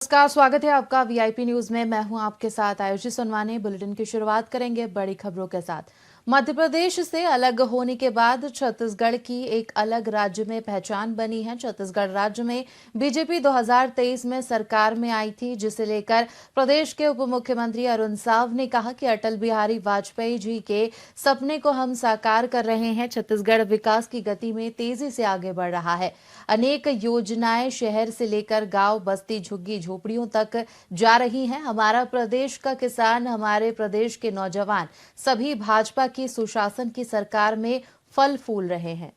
नमस्कार, स्वागत है आपका वीआईपी न्यूज में। मैं हूं आपके साथ आयुषी सोनवानी। बुलेटिन की शुरुआत करेंगे बड़ी खबरों के साथ। मध्य प्रदेश से अलग होने के बाद छत्तीसगढ़ की एक अलग राज्य में पहचान बनी है। छत्तीसगढ़ राज्य में बीजेपी 2023 में सरकार में आई थी, जिसे लेकर प्रदेश के उप मुख्यमंत्री अरुण साव ने कहा कि अटल बिहारी वाजपेयी जी के सपने को हम साकार कर रहे हैं। छत्तीसगढ़ विकास की गति में तेजी से आगे बढ़ रहा है। अनेक योजनाएं शहर से लेकर गांव, बस्ती, झुग्गी झोपड़ियों तक जा रही हैं। हमारा प्रदेश का किसान, हमारे प्रदेश के नौजवान सभी भाजपा की सुशासन की सरकार में फल फूल रहे हैं।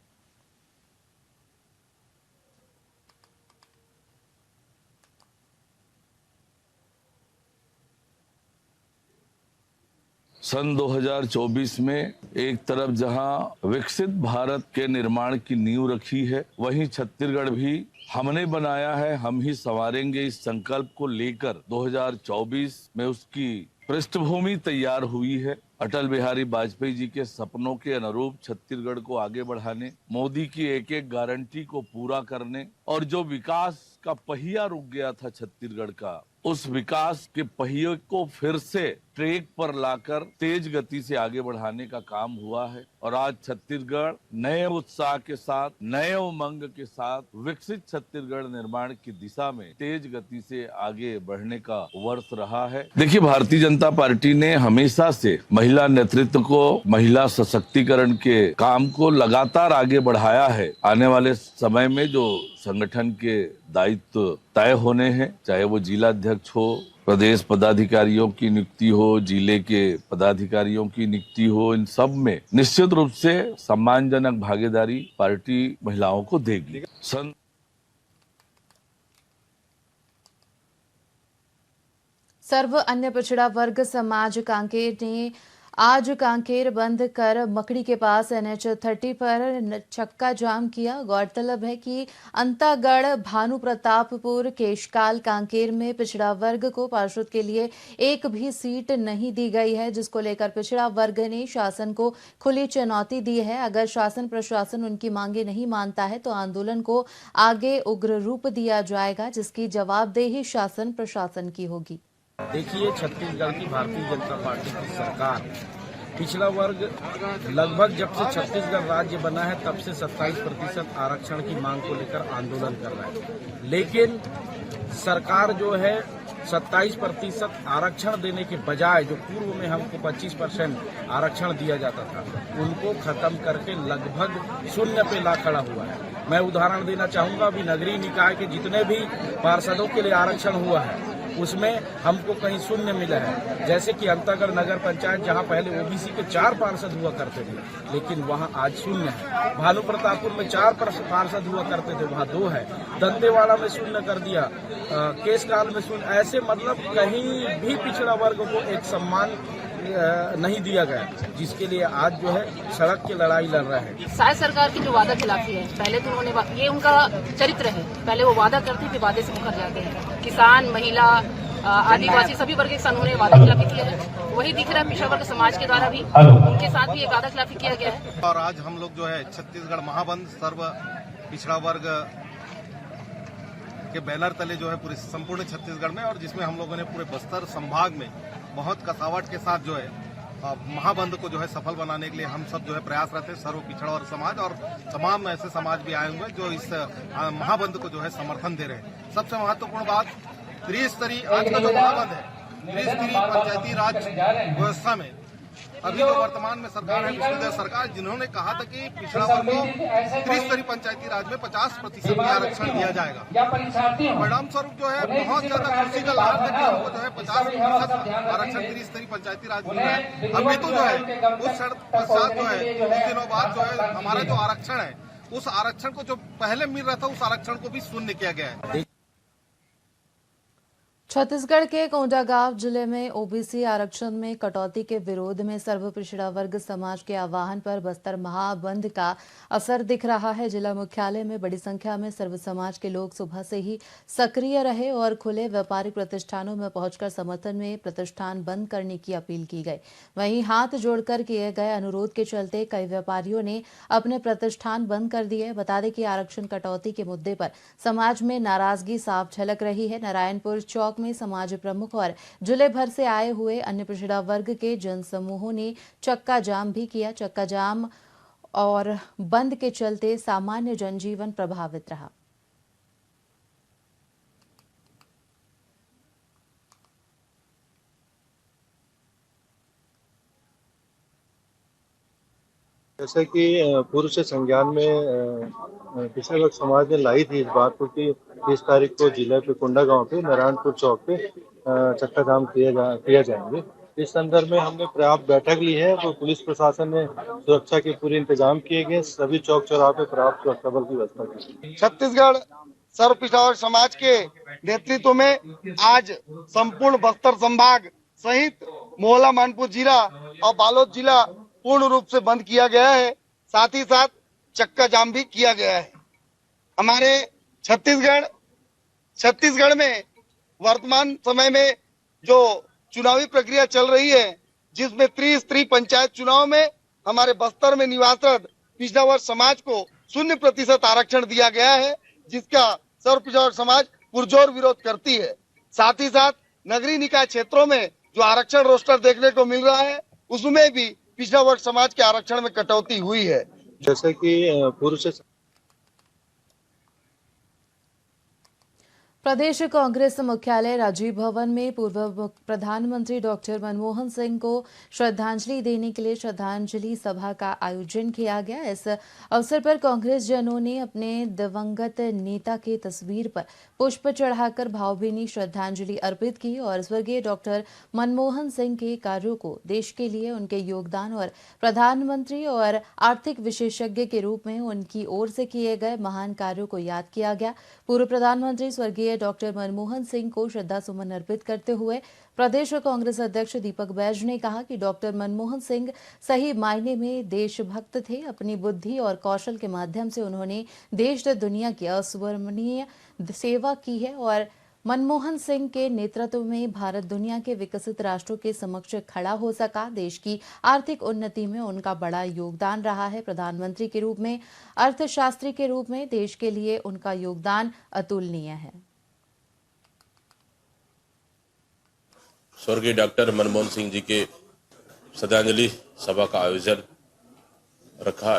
सन 2024 में एक तरफ जहां विकसित भारत के निर्माण की नींव रखी है, वहीं छत्तीसगढ़ भी हमने बनाया है, हम ही संवारेंगे इस संकल्प को लेकर 2024 में उसकी पृष्ठभूमि तैयार हुई है। अटल बिहारी वाजपेयी जी के सपनों के अनुरूप छत्तीसगढ़ को आगे बढ़ाने, मोदी की एक एक गारंटी को पूरा करने और जो विकास का पहिया रुक गया था छत्तीसगढ़ का, उस विकास के पहिए को फिर से ट्रैक पर लाकर तेज गति से आगे बढ़ाने का काम हुआ है। और आज छत्तीसगढ़ नए उत्साह के साथ, नए उमंग के साथ विकसित छत्तीसगढ़ निर्माण की दिशा में तेज गति से आगे बढ़ने का वर्ष रहा है। देखिए, भारतीय जनता पार्टी ने हमेशा से महिला नेतृत्व को, महिला सशक्तिकरण के काम को लगातार आगे बढ़ाया है। आने वाले समय में जो संगठन के दायित्व तय होने हैं, चाहे वो जिला अध्यक्ष हो, प्रदेश पदाधिकारियों की नियुक्ति हो, जिले के पदाधिकारियों की नियुक्ति हो, इन सब में निश्चित रूप से सम्मानजनक भागीदारी पार्टी महिलाओं को देगी। सर्व अन्य पिछड़ा वर्ग समाज कांकेर ने आज कांकेर बंद कर मकड़ी के पास NH 30 पर चक्का जाम किया। गौरतलब है कि अंतागढ़, भानु प्रतापपुर, केशकाल, कांकेर में पिछड़ा वर्ग को पार्षद के लिए एक भी सीट नहीं दी गई है, जिसको लेकर पिछड़ा वर्ग ने शासन को खुली चुनौती दी है। अगर शासन प्रशासन उनकी मांगे नहीं मानता है तो आंदोलन को आगे उग्र रूप दिया जाएगा, जिसकी जवाबदेही शासन प्रशासन की होगी। देखिए, छत्तीसगढ़ की भारतीय जनता पार्टी की सरकार पिछड़ा वर्ग लगभग जब से छत्तीसगढ़ राज्य बना है तब से 27% आरक्षण की मांग को लेकर आंदोलन कर रहा है। लेकिन सरकार जो है 27% आरक्षण देने के बजाय जो पूर्व में हमको 25% आरक्षण दिया जाता था, उनको खत्म करके लगभग शून्य पे ला खड़ा हुआ है। मैं उदाहरण देना चाहूंगा, अभी नगरीय निकाय के जितने भी पार्षदों के लिए आरक्षण हुआ है उसमें हमको कहीं शून्य मिला है। जैसे कि अंतागढ़ नगर पंचायत, जहां पहले OBC के 4 पार्षद हुआ करते थे, लेकिन वहां आज शून्य है। भानु प्रतापपुर में 4 पार्षद हुआ करते थे, वहां 2 है। दंतेवाड़ा में शून्य कर दिया, केशकाल में शून्य। ऐसे मतलब कहीं भी पिछड़ा वर्ग को एक सम्मान नहीं दिया गया, जिसके लिए आज जो है सड़क की लड़ाई लड़ रहे हैं। शायद सरकार की जो वादा खिलाफी है, पहले तो उन्होंने, ये उनका चरित्र है, पहले वो वादा करते फिर वादे से मुकर जाते हैं। किसान, महिला, आदिवासी सभी वर्ग के साथ उन्होंने वादा खिलाफी किया है। वही दिख रहा है पिछड़ा वर्ग समाज के द्वारा भी उनके साथ भी एक वादा खिलाफी किया गया है। और आज हम लोग जो है छत्तीसगढ़ महाबंद सर्व पिछड़ा वर्ग के बैनर तले जो है पूरे संपूर्ण छत्तीसगढ़ में, और जिसमें हम लोगों ने पूरे बस्तर संभाग में बहुत कसावट के साथ जो है महाबंद को जो है सफल बनाने के लिए हम सब जो है प्रयासरत है। सर्व पिछड़ा वर्ग समाज और तमाम ऐसे समाज भी आए हुए जो इस महाबंद को जो है समर्थन दे रहे हैं। सबसे महत्वपूर्ण बात, त्रिस्तरीय आज का जो महाबंद है, त्रिस्तरीय पंचायती राज व्यवस्था में अभी जो वर्तमान में सरकार है, पिछली देश सरकार, जिन्होंने कहा था कि पिछड़ा वर्ग को त्रिस्तरीय पंचायती राज में 50% आरक्षण दिया जाएगा। परिणाम स्वरूप जो है बहुत ज्यादा खुशी का लहर देकर हमको जो है 50% आरक्षण त्रिस्तरीय पंचायती राज मिल रहा है। अभी तो जो है उस शर्त के साथ जो है कुछ दिनों बाद जो है हमारा जो आरक्षण है, उस आरक्षण को जो पहले मिल रहा था उस आरक्षण को भी शून्य किया गया है। छत्तीसगढ़ के कोंडागांव जिले में ओबीसी आरक्षण में कटौती के विरोध में सर्व पिछड़ा वर्ग समाज के आह्वान पर बस्तर महाबंद का असर दिख रहा है। जिला मुख्यालय में बड़ी संख्या में सर्व समाज के लोग सुबह से ही सक्रिय रहे और खुले व्यापारिक प्रतिष्ठानों में पहुंचकर समर्थन में प्रतिष्ठान बंद करने की अपील की गई। वहीं हाथ जोड़कर किए गए अनुरोध के चलते कई व्यापारियों ने अपने प्रतिष्ठान बंद कर दिए। बता दें कि आरक्षण कटौती के मुद्दे पर समाज में नाराजगी साफ झलक रही है। नारायणपुर चौक में समाज प्रमुख और जिले भर से आए हुए अन्य पिछड़ा वर्ग के जनसमूहों ने चक्का जाम भी किया। चक्का जाम और बंद के चलते सामान्य जनजीवन प्रभावित रहा। जैसे कि पूर्व से संज्ञान में पिछले वक्त समाज ने लाई थी इस बात को कि 30 तारीख को जिले पे कोंडागांव पे नारायणपुर चौक पे चक्का जाम किया जाएंगे। इस संदर्भ में हमने पर्याप्त बैठक ली है। तो पुलिस प्रशासन ने सुरक्षा के पूरे इंतजाम किए गए। सभी चौक चौराहे पे पर्याप्त सुरक्षा बल की व्यवस्था की। छत्तीसगढ़ सर्व पिछड़ा वर्ग समाज के नेतृत्व में आज संपूर्ण बस्तर संभाग सहित मोहला मानपुर जिला और बालोद जिला पूर्ण रूप से बंद किया गया है। साथ ही साथ चक्का जाम भी किया गया है। हमारे छत्तीसगढ़ में वर्तमान समय में जो चुनावी प्रक्रिया चल रही है, जिसमें त्रिस्तरीय पंचायत चुनाव में हमारे बस्तर में निवासरत पिछड़ा वर्ग समाज को 0% आरक्षण दिया गया है, जिसका सर्व पिछड़ा वर्ग समाज पुरजोर विरोध करती है। साथ ही साथ नगरीय निकाय क्षेत्रों में जो आरक्षण रोस्टर देखने को मिल रहा है, उसमें भी पिछड़ा वर्ग समाज के आरक्षण में कटौती हुई है। जैसे कि पूर्व से प्रदेश कांग्रेस मुख्यालय राजीव भवन में पूर्व प्रधानमंत्री डॉक्टर मनमोहन सिंह को श्रद्धांजलि देने के लिए श्रद्धांजलि सभा का आयोजन किया गया। इस अवसर पर कांग्रेस जनों ने अपने दिवंगत नेता की तस्वीर पर पुष्प चढ़ाकर भावभीनी श्रद्धांजलि अर्पित की और स्वर्गीय डॉक्टर मनमोहन सिंह के कार्यों को, देश के लिए उनके योगदान और प्रधानमंत्री और आर्थिक विशेषज्ञ के रूप में उनकी ओर से किए गए महान कार्यों को याद किया गया। पूर्व प्रधानमंत्री स्वर्गीय डॉक्टर मनमोहन सिंह को श्रद्धा सुमन अर्पित करते हुए प्रदेश कांग्रेस अध्यक्ष दीपक बैज ने कहा कि डॉक्टर मनमोहन सिंह सही मायने में देशभक्त थे। अपनी बुद्धि और कौशल के माध्यम से उन्होंने देश व दुनिया की अविस्मरणीय सेवा की है और मनमोहन सिंह के नेतृत्व में भारत दुनिया के विकसित राष्ट्रों के समक्ष खड़ा हो सका। देश की आर्थिक उन्नति में उनका बड़ा योगदान रहा है। प्रधानमंत्री के रूप में, अर्थशास्त्री के रूप में देश के लिए उनका योगदान अतुलनीय है। स्वर्गीय डॉक्टर मनमोहन सिंह जी के श्रद्धांजलि सभा का आयोजन रखा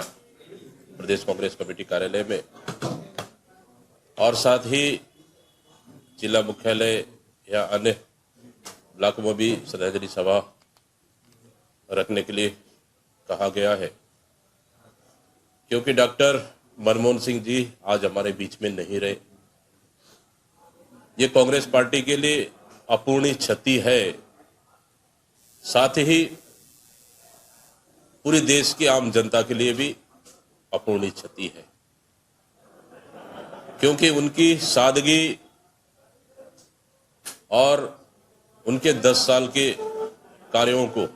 प्रदेश कांग्रेस कमेटी कार्यालय में और साथ ही जिला मुख्यालय या अन्य ब्लॉक में भी श्रद्धांजलि सभा रखने के लिए कहा गया है, क्योंकि डॉक्टर मनमोहन सिंह जी आज हमारे बीच में नहीं रहे। ये कांग्रेस पार्टी के लिए अपूर्णीय क्षति है, साथ ही पूरे देश की आम जनता के लिए भी अपूर्णीय क्षति है, क्योंकि उनकी सादगी और उनके 10 साल के कार्यों को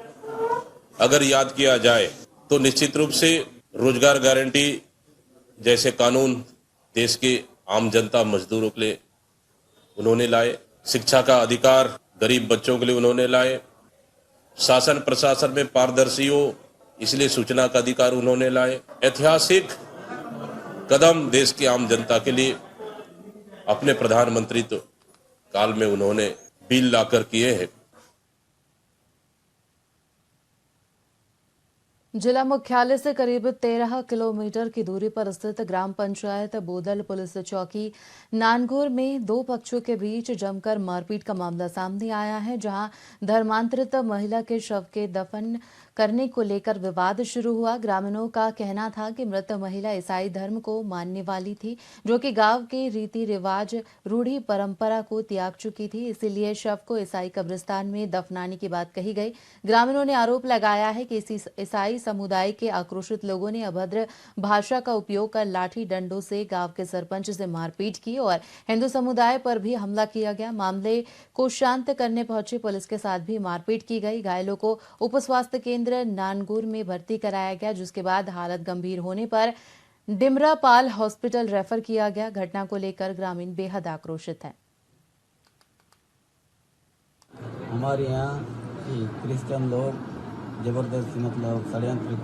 अगर याद किया जाए तो निश्चित रूप से रोजगार गारंटी जैसे कानून देश के आम जनता मजदूरों के लिए उन्होंने लाए, शिक्षा का अधिकार गरीब बच्चों के लिए उन्होंने लाए, शासन प्रशासन में पारदर्शी हो इसलिए सूचना का अधिकार उन्होंने लाए। ऐतिहासिक कदम देश की आम जनता के लिए अपने प्रधानमंत्रित्व काल में उन्होंने बिल लाकर किए हैं। जिला मुख्यालय से करीब 13 किलोमीटर की दूरी पर स्थित ग्राम पंचायत बोदल पुलिस चौकी नानघोर में 2 पक्षों के बीच जमकर मारपीट का मामला सामने आया है, जहां धर्मांतरित महिला के शव के दफन करने को लेकर विवाद शुरू हुआ। ग्रामीणों का कहना था कि मृत महिला ईसाई धर्म को मानने वाली थी, जो कि गांव के रीति रिवाज रूढ़ी परंपरा को त्याग चुकी थी, इसीलिए शव को ईसाई कब्रिस्तान में दफनाने की बात कही गई। ग्रामीणों ने आरोप लगाया है कि ईसाई समुदाय के आक्रोशित लोगों ने अभद्र भाषा का उपयोग कर लाठी डंडों से गांव के सरपंच से मारपीट की और हिंदू समुदाय पर भी हमला किया गया। मामले को शांत करने पहुंची पुलिस के साथ भी मारपीट की गई। घायलों को उप स्वास्थ्य केंद्र नानगुर में भर्ती कराया गया, जिसके बाद हालत गंभीर होने पर डिमरापाल हॉस्पिटल रेफर किया गया। घटना को लेकर ग्रामीण बेहद आक्रोशित हैं। हमारे यहाँ क्रिश्चियन लोग जबरदस्ती मतलब षड्यंत्र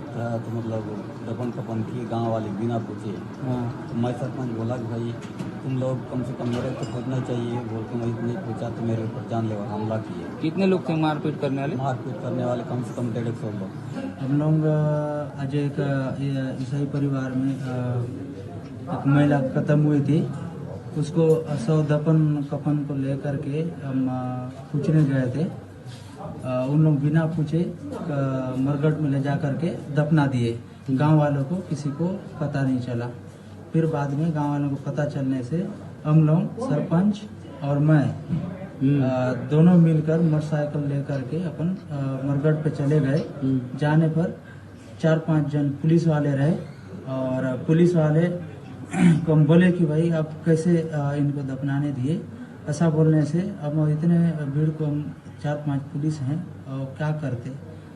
तो मतलब दफन कपन किए, गांव वाले बिना पूछे। तो मैं सरपंच बोला कि भाई तुम लोग कम से कम मेरे तो पूछना चाहिए, बोल के मैं नहीं पूछा तो मेरे ऊपर जानलेवा हमला किए। कितने लोग थे मारपीट करने वाले? मारपीट करने वाले कम से कम 150 लोग। हम लोग आज एक ईसाई परिवार में एक महिला खत्म हुई थी, उसको दफन कफन को लेकर के हम पूछने गए थे। उन लोग बिना पूछे मरघट में ले जा करके दफना दिए। गांव वालों को किसी को पता नहीं चला। फिर बाद में गांव वालों को पता चलने से हम लोग सरपंच और मैं दोनों मिलकर मोटरसाइकिल लेकर के अपन मरघट पे चले गए। जाने पर 4-5 जन पुलिस वाले रहे और पुलिस वाले को हम बोले कि भाई आप कैसे इनको दफनाने दिए। ऐसा बोलने से अब इतने भीड़ को हम 4-5 पुलिस हैं और क्या करते,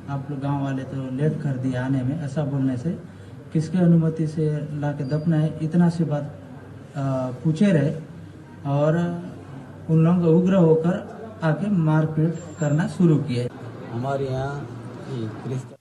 आप लोग गांव वाले तो लेट कर दिए आने में। ऐसा बोलने से किसके अनुमति से ला के दफनाए, इतना सी बात पूछे रहे और उन लोग उग्र होकर आके मारपीट करना शुरू किए। हमारे यहाँ क्रिश्चियन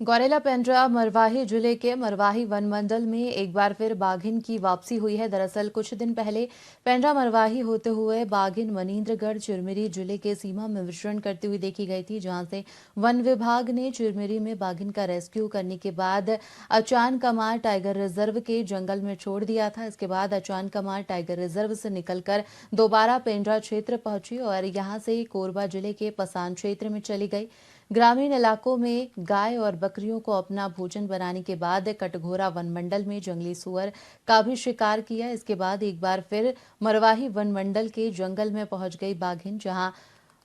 गौरेला पेंड्रा मरवाही जिले के मरवाही वन मंडल में एक बार फिर बाघिन की वापसी हुई है। दरअसल कुछ दिन पहले पेंड्रा मरवाही होते हुए बाघिन मनीन्द्रगढ़ चिरमिरी जिले के सीमा में विचरण करती हुई देखी गई थी, जहां से वन विभाग ने चिरमिरी में बाघिन का रेस्क्यू करने के बाद अचानकमार टाइगर रिजर्व के जंगल में छोड़ दिया था। इसके बाद अचानकमार टाइगर रिजर्व से निकलकर दोबारा पेंड्रा क्षेत्र पहुंची और यहां से कोरबा जिले के पसान क्षेत्र में चली गई। ग्रामीण इलाकों में गाय और बकरियों को अपना भोजन बनाने के बाद कटघोरा वन मंडल में जंगली सुअर का भी शिकार किया। इसके बाद एक बार फिर मरवाही वन मंडल के जंगल में पहुंच गई बाघिन, जहां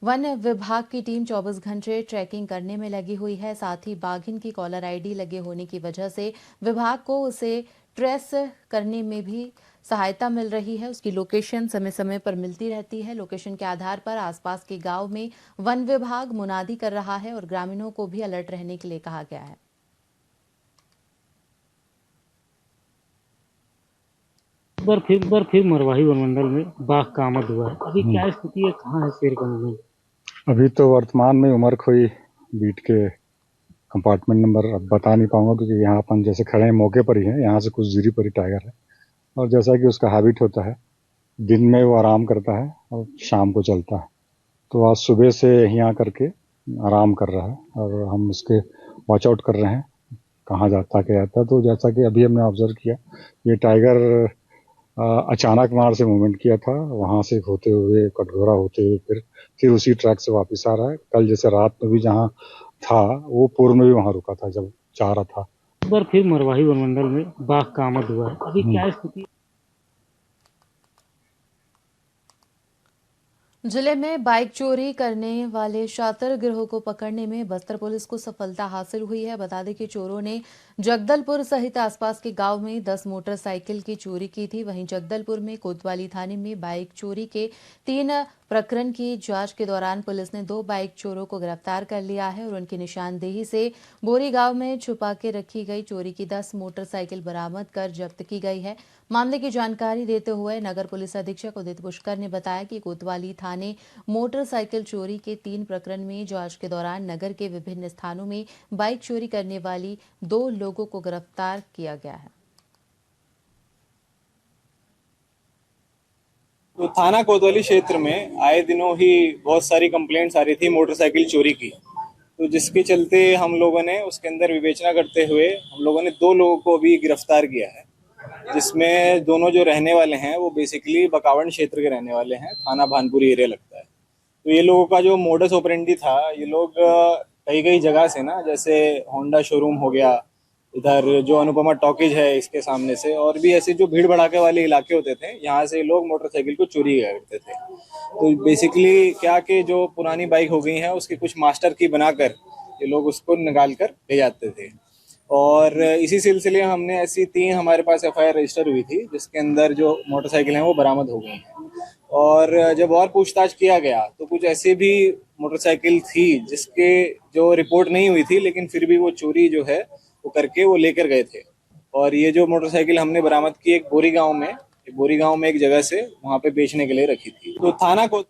वन विभाग की टीम 24 घंटे ट्रैकिंग करने में लगी हुई है। साथ ही बाघिन की कॉलर आईडी लगे होने की वजह से विभाग को उसे ट्रेस करने में भी सहायता मिल रही है। उसकी लोकेशन समय समय पर मिलती रहती है। लोकेशन के आधार पर आसपास के गांव में वन विभाग मुनादी कर रहा है और ग्रामीणों को भी अलर्ट रहने के लिए कहा गया है। एक बार फिर मरवाही वनमंडल में बाघ का आमद हुआ है। अभी क्या स्थिति है, कहाँ है शेर का मूवमेंट? अभी तो वर्तमान में उमरखोई बीट के कंपार्टमेंट नंबर अब बता नहीं पाऊंगा, क्योंकि यहाँ अपन जैसे खड़े हैं मौके पर ही हैं, यहाँ से कुछ दूरी पर ही टाइगर है और जैसा कि उसका हैबिट होता है दिन में वो आराम करता है और शाम को चलता है। तो आज सुबह से यहीं आकर के आराम कर रहा है और हम उसके वॉच आउट कर रहे हैं कहाँ जाता क्या जाता। तो जैसा कि अभी हमने ऑब्जर्व किया, ये टाइगर अचानक मार से मूवमेंट किया था, वहाँ से होते हुए कटघोरा होते हुए फिर उसी ट्रैक से वापस आ रहा है। कल जैसे रात में भी जहाँ था वो पूर्व में भी वहाँ रुका था जब जा रहा था। एक बार फिर मरवाही वनमंडल में बाघ का आमद हुआ है। अभी क्या स्थिति? जिले में बाइक चोरी करने वाले शातिर गिरोह को पकड़ने में बस्तर पुलिस को सफलता हासिल हुई है। बता दें कि चोरों ने जगदलपुर सहित आसपास के गांव में 10 मोटरसाइकिल की चोरी की थी। वहीं जगदलपुर में कोतवाली थाने में बाइक चोरी के 3 प्रकरण की जांच के दौरान पुलिस ने 2 बाइक चोरों को गिरफ्तार कर लिया है और उनकी निशानदेही से बोरी गांव में छुपा के रखी गई चोरी की 10 मोटरसाइकिल बरामद कर जब्त की गई है। मामले की जानकारी देते हुए नगर पुलिस अधीक्षक उदित पुष्कर ने बताया कि कोतवाली थाने मोटरसाइकिल चोरी के 3 प्रकरण में जांच के दौरान नगर के विभिन्न स्थानों में बाइक चोरी करने वाली 2 लोगों को गिरफ्तार किया गया है। तो थाना कोतवाली क्षेत्र में आए दिनों ही बहुत सारी कंप्लेंट्स आ रही थी मोटरसाइकिल चोरी की, तो जिसके चलते हम लोगों ने उसके अंदर विवेचना करते हुए हम लोगों ने 2 लोगों को भी गिरफ्तार किया है, जिसमें दोनों जो रहने वाले हैं वो बेसिकली बकावंड क्षेत्र के रहने वाले हैं, थाना भानपुरी एरिया लगता है। तो ये लोगों का जो मोडस ऑपरेंडी था, ये लोग कई जगह से ना, जैसे होंडा शोरूम हो गया, इधर जो अनुपमा टॉकीज है इसके सामने से, और भी ऐसे जो भीड़ भड़ाके वाले इलाके होते थे, यहाँ से लोग मोटरसाइकिल को चोरी किया करते थे। तो बेसिकली क्या कि जो पुरानी बाइक हो गई है उसकी कुछ मास्टर की बनाकर ये लोग उसको निकाल कर ले जाते थे। और इसी सिलसिले में हमने ऐसी 3 हमारे पास एफआईआर रजिस्टर हुई थी, जिसके अंदर जो मोटरसाइकिल हैं वो बरामद हो गई हैं। और जब और पूछताछ किया गया तो कुछ ऐसे भी मोटरसाइकिल थी जिसके जो रिपोर्ट नहीं हुई थी, लेकिन फिर भी वो चोरी जो है वो करके वो लेकर गए थे। और ये जो मोटरसाइकिल हमने बरामद की एक बोरी गांव में एक जगह से वहां पे बेचने के लिए रखी थी। तो थाना को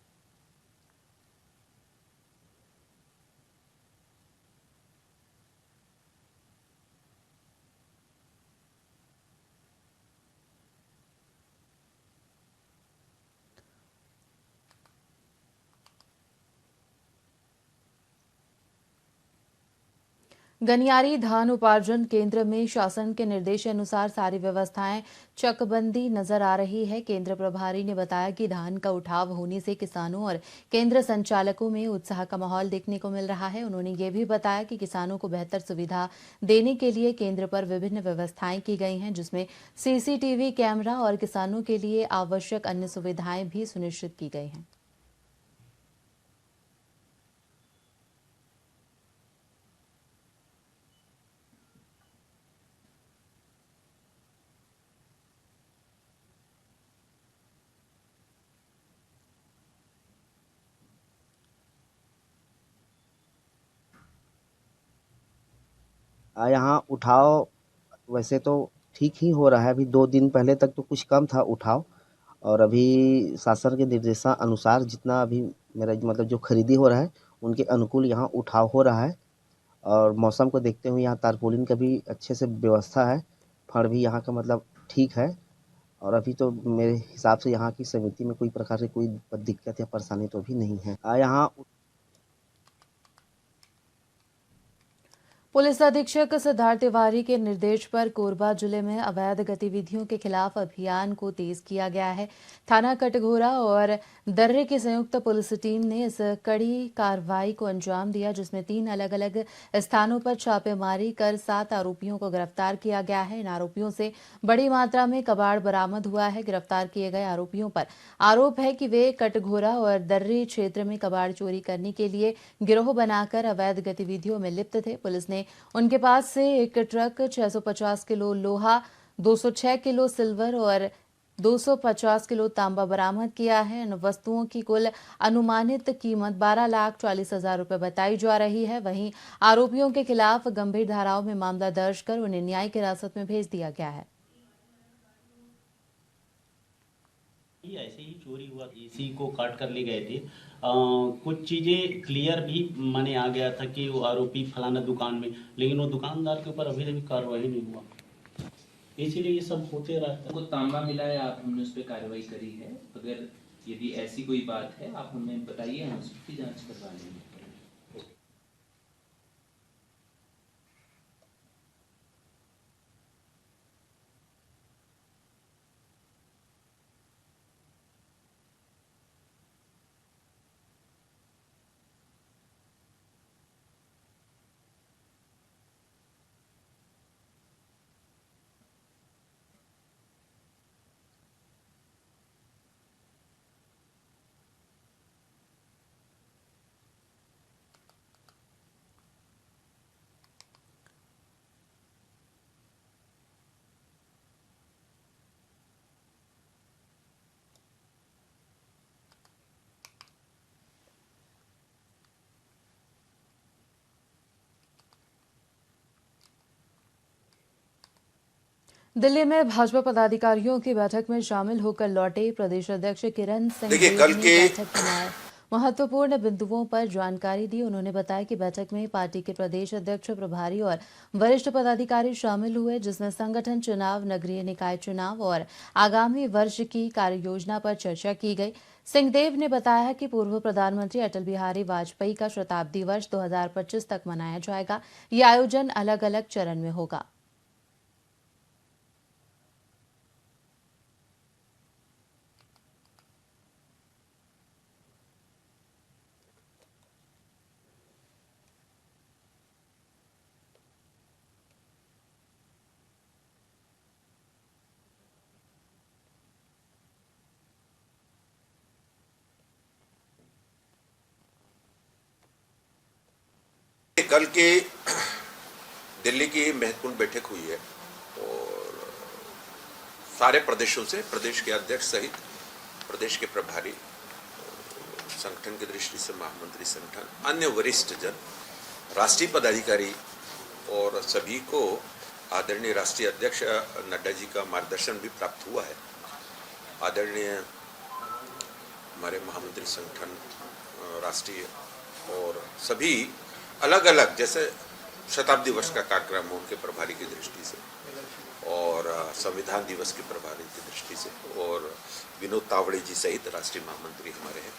गनियारी धान उपार्जन केंद्र में शासन के निर्देशानुसार सारी व्यवस्थाएं चकबंदी नजर आ रही है। केंद्र प्रभारी ने बताया कि धान का उठाव होने से किसानों और केंद्र संचालकों में उत्साह का माहौल देखने को मिल रहा है। उन्होंने ये भी बताया कि किसानों को बेहतर सुविधा देने के लिए केंद्र पर विभिन्न व्यवस्थाएं की गई हैं, जिसमें सीसीटीवी कैमरा और किसानों के लिए आवश्यक अन्य सुविधाएं भी सुनिश्चित की गई हैं। यहाँ उठाव वैसे तो ठीक ही हो रहा है। अभी 2 दिन पहले तक तो कुछ कम था उठाव, और अभी शासन के निर्देशानुसार जितना अभी मेरा मतलब जो खरीदी हो रहा है उनके अनुकूल यहाँ उठाव हो रहा है। और मौसम को देखते हुए यहाँ तारपोलिन का भी अच्छे से व्यवस्था है। फड़ भी यहाँ का मतलब ठीक है। और अभी तो मेरे हिसाब से यहाँ की समिति में कोई प्रकार से कोई दिक्कत या परेशानी तो अभी नहीं है। यहाँ पुलिस अधीक्षक सिद्धार्थ तिवारी के निर्देश पर कोरबा जिले में अवैध गतिविधियों के खिलाफ अभियान को तेज किया गया है। थाना कटघोरा और दर्रे की संयुक्त पुलिस टीम ने इस कड़ी कार्रवाई को अंजाम दिया, जिसमें 3 अलग अलग स्थानों पर छापेमारी कर 7 आरोपियों को गिरफ्तार किया गया है। इन आरोपियों से बड़ी मात्रा में कबाड़ बरामद हुआ है। गिरफ्तार किए गए आरोपियों पर आरोप है कि वे कटघोरा और दर्रे क्षेत्र में कबाड़ चोरी करने के लिए गिरोह बनाकर अवैध गतिविधियों में लिप्त थे। पुलिस ने उनके पास से एक ट्रक 650 किलो लोहा, 206 किलो सिल्वर और 250 किलो तांबा बरामद किया है। इन वस्तुओं की कुल अनुमानित कीमत 12,40,000 रुपए बताई जा रही है। वहीं आरोपियों के खिलाफ गंभीर धाराओं में मामला दर्ज कर उन्हें न्यायिक हिरासत में भेज दिया गया है। ऐसे ही चोरी हुआ, इसी को काट कर ले गए थे। कुछ चीज़ें क्लियर भी माने आ गया था कि वो आरोपी फलाना दुकान में, लेकिन वो दुकानदार के ऊपर अभी तक कार्रवाई नहीं हुआ। इसीलिए ये सब होते रहता है। को तांबा मिला है, आप हमने उस पर कार्रवाई करी है। अगर यदि ऐसी कोई बात है आप हमें बताइए, हम उसकी जांच करवा लेंगे। दिल्ली में भाजपा पदाधिकारियों की बैठक में शामिल होकर लौटे प्रदेश अध्यक्ष किरण सिंह देखिए, देव कल ने के बैठक के महत्वपूर्ण बिंदुओं पर जानकारी दी। उन्होंने बताया कि बैठक में पार्टी के प्रदेश अध्यक्ष, प्रभारी और वरिष्ठ पदाधिकारी शामिल हुए, जिसमें संगठन चुनाव, नगरीय निकाय चुनाव और आगामी वर्ष की कार्ययोजना पर चर्चा की गई। सिंहदेव ने बताया कि पूर्व प्रधानमंत्री अटल बिहारी वाजपेयी का शताब्दी वर्ष 2025 तक मनाया जाएगा। ये आयोजन अलग अलग चरण में होगा। कल के दिल्ली की महत्वपूर्ण बैठक हुई है और सारे प्रदेशों से प्रदेश के अध्यक्ष सहित प्रदेश के प्रभारी, संगठन की दृष्टि से महामंत्री संगठन, अन्य वरिष्ठ जन, राष्ट्रीय पदाधिकारी और सभी को आदरणीय राष्ट्रीय अध्यक्ष नड्डा जी का मार्गदर्शन भी प्राप्त हुआ है। आदरणीय हमारे महामंत्री संगठन राष्ट्रीय और सभी अलग अलग, जैसे शताब्दी वर्ष का कार्यक्रम हो उनके प्रभारी की दृष्टि से और संविधान दिवस के प्रभारी की दृष्टि से, और विनोद तावड़े जी सहित राष्ट्रीय महामंत्री हमारे हैं,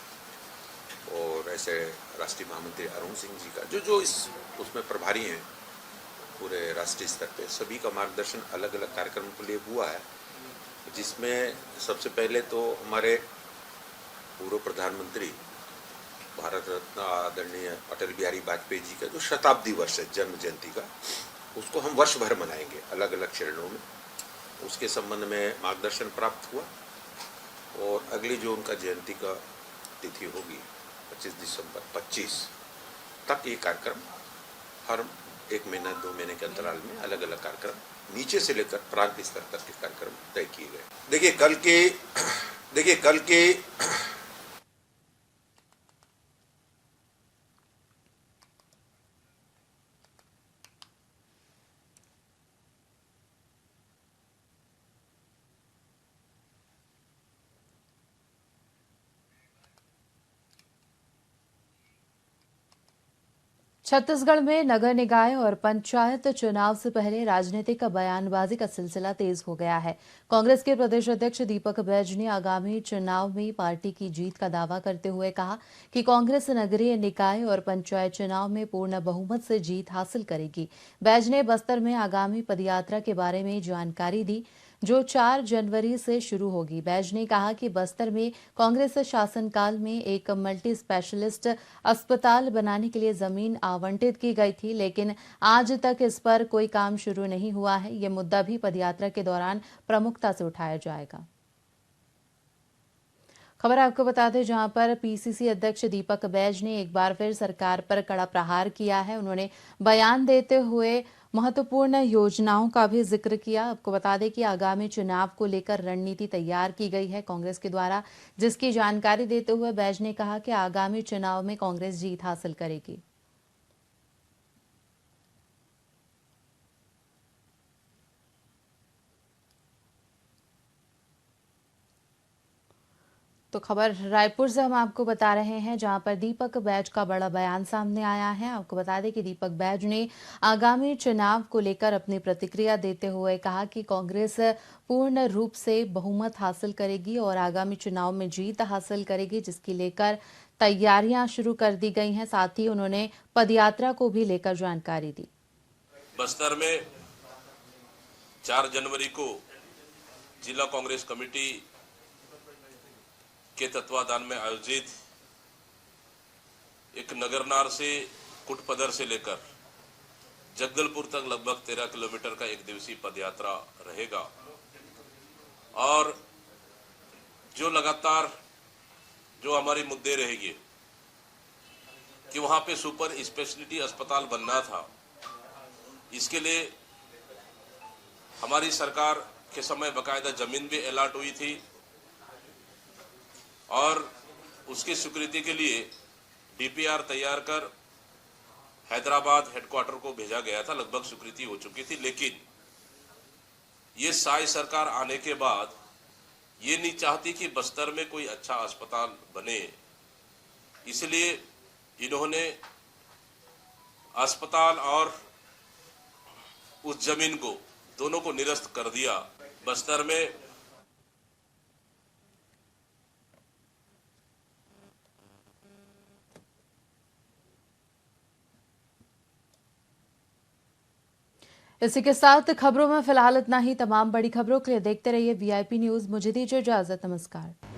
और ऐसे राष्ट्रीय महामंत्री अरुण सिंह जी का जो इस उसमें प्रभारी हैं पूरे राष्ट्रीय स्तर पे, सभी का मार्गदर्शन अलग अलग कार्यक्रम के लिए हुआ है, जिसमें सबसे पहले तो हमारे पूर्व प्रधानमंत्री भारत रत्न आदरणीय अटल बिहारी वाजपेयी जी का जो शताब्दी वर्ष है जन्म जयंती का, उसको हम वर्ष भर मनाएंगे अलग अलग चरणों में। उसके संबंध में मार्गदर्शन प्राप्त हुआ और अगली जो उनका जयंती का तिथि होगी 25 दिसंबर 25 तक ये कार्यक्रम हर 1 महीना 2 महीने के अंतराल में अलग अलग कार्यक्रम नीचे से लेकर प्रांत स्तर तक के कार्यक्रम तय किए गए। देखिए कल के छत्तीसगढ़ में नगर निकाय और पंचायत चुनाव से पहले राजनीतिक बयानबाजी का सिलसिला तेज हो गया है। कांग्रेस के प्रदेश अध्यक्ष दीपक बैज ने आगामी चुनाव में पार्टी की जीत का दावा करते हुए कहा कि कांग्रेस नगरीय निकाय और पंचायत चुनाव में पूर्ण बहुमत से जीत हासिल करेगी। बैज ने बस्तर में आगामी पदयात्रा के बारे में जानकारी दी, जो 4 जनवरी से शुरू होगी। बैज ने कहा कि बस्तर में कांग्रेस शासनकाल में एक मल्टी स्पेशलिस्ट अस्पताल बनाने के लिए जमीन आवंटित की गई थी, लेकिन आज तक इस पर कोई काम शुरू नहीं हुआ है। ये मुद्दा भी पदयात्रा के दौरान प्रमुखता से उठाया जाएगा। खबर आपको बता दें, जहां पर पीसीसी अध्यक्ष दीपक बैज ने एक बार फिर सरकार पर कड़ा प्रहार किया है। उन्होंने बयान देते हुए महत्वपूर्ण योजनाओं का भी जिक्र किया। आपको बता दें कि आगामी चुनाव को लेकर रणनीति तैयार की गई है कांग्रेस के द्वारा, जिसकी जानकारी देते हुए बैज ने कहा कि आगामी चुनाव में कांग्रेस जीत हासिल करेगी। तो खबर रायपुर से हम आपको बता रहे हैं, जहां पर दीपक बैज का बड़ा बयान सामने आया है। आपको बता दें कि दीपक बैज ने आगामी चुनाव को लेकर अपनी प्रतिक्रिया देते हुए कहा कि कांग्रेस पूर्ण रूप से बहुमत हासिल करेगी और आगामी चुनाव में जीत हासिल करेगी, जिसकी लेकर तैयारियां शुरू कर दी गई हैं। साथ ही उन्होंने पदयात्रा को भी लेकर जानकारी दी। बस्तर में 4 जनवरी को जिला कांग्रेस कमेटी के तत्वाधान में आयोजित एक नगरनार से कुटपदर से लेकर जगदलपुर तक लगभग 13 किलोमीटर का एक दिवसीय पदयात्रा रहेगा और जो लगातार जो हमारे मुद्दे रहेंगे कि वहां पे सुपर स्पेशलिटी अस्पताल बनना था, इसके लिए हमारी सरकार के समय बकायदा जमीन भी अलॉट हुई थी और उसकी स्वीकृति के लिए डीपीआर तैयार कर हैदराबाद हेडक्वार्टर को भेजा गया था। लगभग स्वीकृति हो चुकी थी, लेकिन ये साई सरकार आने के बाद ये नहीं चाहती कि बस्तर में कोई अच्छा अस्पताल बने, इसलिए इन्होंने अस्पताल और उस जमीन को दोनों को निरस्त कर दिया। बस्तर में इसी के साथ खबरों में फिलहाल इतना ही। तमाम बड़ी खबरों के लिए देखते रहिए वीआईपी न्यूज। मुझे दीजिए इजाजत। नमस्कार।